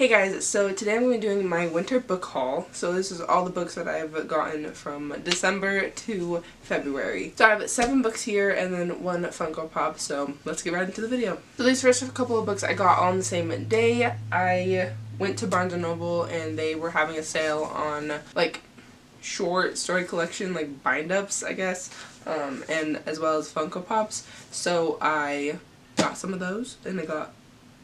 Hey guys, so today I'm going to be doing my winter book haul. So this is all the books that I've gotten from December to February. So I have 7 books here and then 1 Funko Pop, so let's get right into the video. So these first couple of books I got all on the same day. I went to Barnes & Noble and they were having a sale on like short story collection, like bind-ups I guess, and as well as Funko Pops. So I got some of those and I got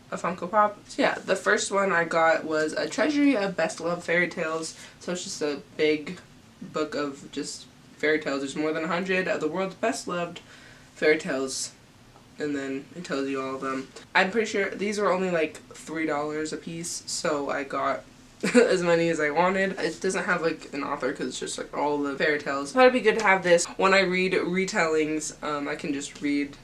a Funko Pop. So yeah, the first one I got was a Treasury of Best Loved Fairy Tales. So it's just a big book of just fairy tales. There's more than 100 of the world's best loved fairy tales, and then it tells you all of them. I'm pretty sure these were only like $3 a piece, so I got as many as I wanted. It doesn't have like an author because it's just like all the fairy tales. I thought it'd be good to have this. When I read retellings, I can just read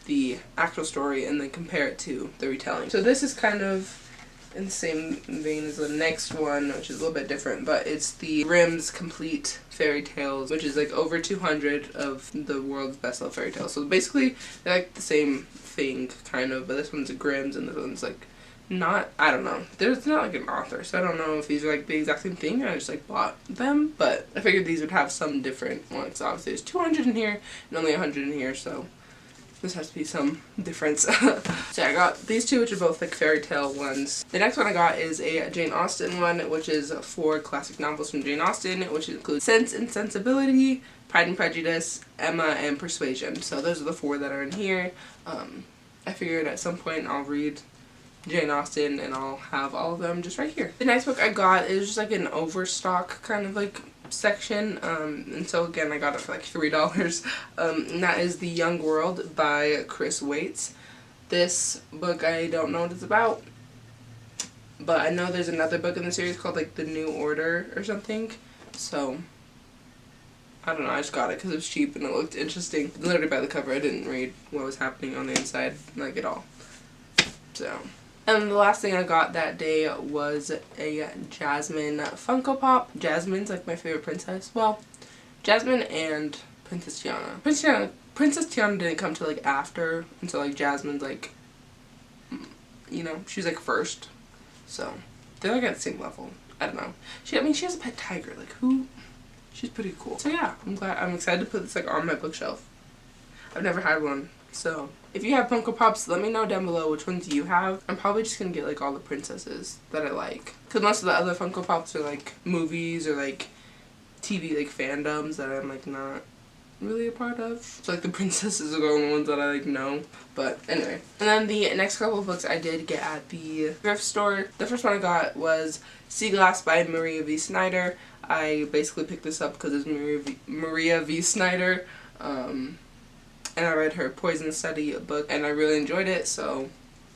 the actual story and then compare it to the retelling. So this is kind of in the same vein as the next one, which is a little bit different, but it's the Grimm's Complete Fairy Tales, which is like over 200 of the world's best loved fairy tales. So basically they're like the same thing kind of, but this one's a Grimm's and this one's like not, I don't know. There's not like an author, so I don't know if these are like the exact same thing. I just like bought them, but I figured these would have some different ones. Obviously there's 200 in here and only 100 in here, so this has to be some difference. So I got these two, which are both like fairy tale ones. The next one I got is a Jane Austen one, which is 4 classic novels from Jane Austen, which includes Sense and Sensibility, Pride and Prejudice, Emma, and Persuasion. So those are the 4 that are in here. I figured at some point I'll read Jane Austen and I'll have all of them just right here. The next book I got is just like an overstock kind of like section, and so again I got it for like $3, and that is The Young World by Chris Waits. This book I don't know what it's about, but I know there's another book in the series called like The New Order or something, so I don't know, I just got it because it was cheap and it looked interesting. Literally by the cover I didn't read what was happening on the inside like at all. So, and the last thing I got that day was a Jasmine Funko Pop. Jasmine's like my favorite princess. Well, Jasmine and Princess Tiana. Princess Tiana didn't come till like after, and so like Jasmine's like, you know, she's like first. So they're like at the same level. I don't know. I mean she has a pet tiger. Like who? She's pretty cool. So yeah, I'm excited to put this like on my bookshelf. I've never had one. So, if you have Funko Pops, let me know down below which ones you have. I'm probably just gonna get like all the princesses that I like. Because most of the other Funko Pops are like movies or like TV like fandoms that I'm like not really a part of. So like the princesses are the only ones that I like know. But anyway. And then the next couple of books I did get at the thrift store. The first one I got was Seaglass by Maria V. Snyder. I basically picked this up because it's Maria V. Snyder. And I read her Poison Study book and I really enjoyed it, so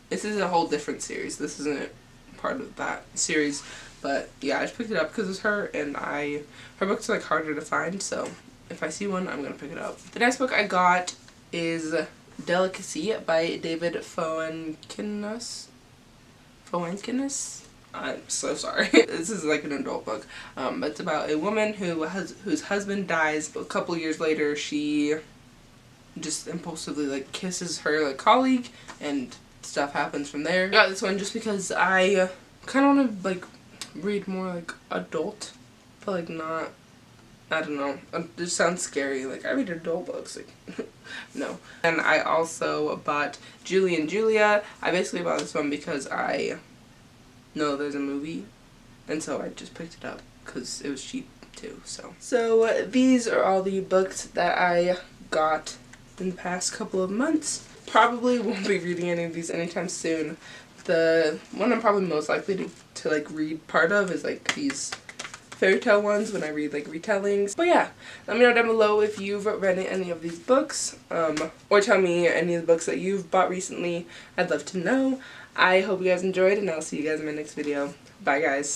this is a whole different series. This isn't part of that series, but yeah, I just picked it up because it's her, and her books are like harder to find, so if I see one, I'm gonna pick it up. The next book I got is Delicacy by David Foenkinis. I'm so sorry. This is like an adult book, but it's about a woman whose husband dies. A couple years later, she just impulsively like kisses her like colleague and stuff happens from there. I got this one just because I kind of want to like read more like adult, but like not, I don't know, it just sounds scary. Like I read adult books, like no. And I also bought Julie and Julia. I basically bought this one because I know there's a movie, and so I just picked it up because it was cheap too. So these are all the books that I got in the past couple of months. Probably won't be reading any of these anytime soon. The one I'm probably most likely to like read part of is like these fairy tale ones when I read like retellings. But yeah, let me know down below if you've read any of these books, or tell me any of the books that you've bought recently. I'd love to know. I hope you guys enjoyed, and I'll see you guys in my next video. Bye guys.